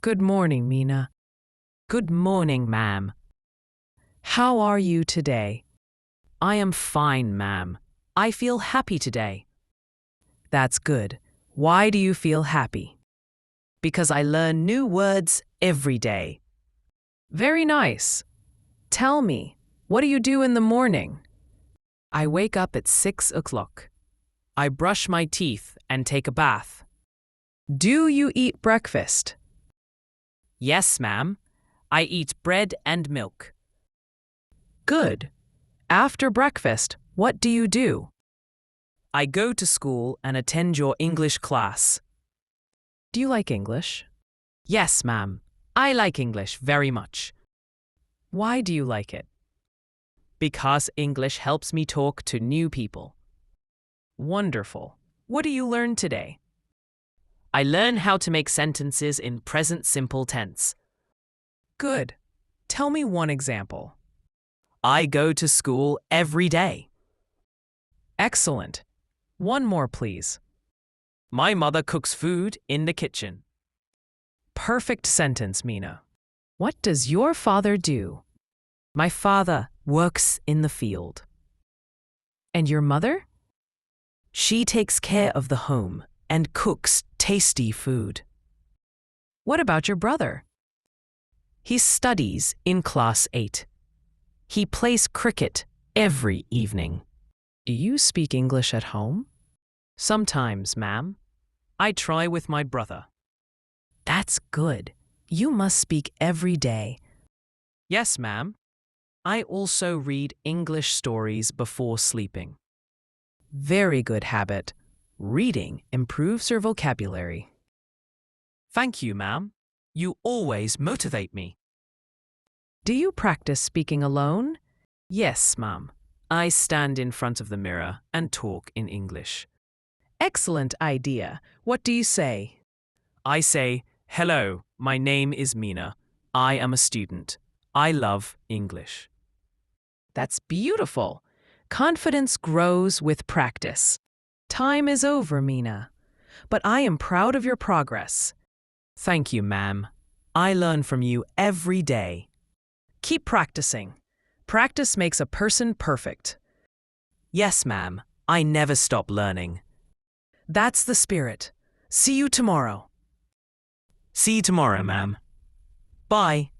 Good morning, Mina. Good morning, ma'am. How are you today? I am fine, ma'am. I feel happy today. That's good. Why do you feel happy? Because I learn new words every day. Very nice. Tell me, what do you do in the morning? I wake up at 6 o'clock. I brush my teeth and take a bath. Do you eat breakfast? Yes, ma'am. I eat bread and milk. Good. After breakfast, what do you do? I go to school and attend your English class. Do you like English? Yes, ma'am. I like English very much. Why do you like it? Because English helps me talk to new people. Wonderful. What do you learn today? I learn how to make sentences in present simple tense. Good. Tell me one example. I go to school every day. Excellent. One more, please. My mother cooks food in the kitchen. Perfect sentence, Mina. What does your father do? My father works in the field. And your mother? She takes care of the home and cooks tasty food. What about your brother? He studies in class 8. He plays cricket every evening. Do you speak English at home? Sometimes, ma'am. I try with my brother. That's good. You must speak every day. Yes, ma'am. I also read English stories before sleeping. Very good habit. Reading improves your vocabulary. Thank you, ma'am. You always motivate me. Do you practice speaking alone? Yes, ma'am. I stand in front of the mirror and talk in English. Excellent idea. What do you say? I say, "Hello, my name is Mina. I am a student. I love English." That's beautiful. Confidence grows with practice. Time is over, Mina. But I am proud of your progress. Thank you, ma'am. I learn from you every day. Keep practicing. Practice makes a person perfect. Yes, ma'am. I never stop learning. That's the spirit. See you tomorrow. See you tomorrow, ma'am. Bye.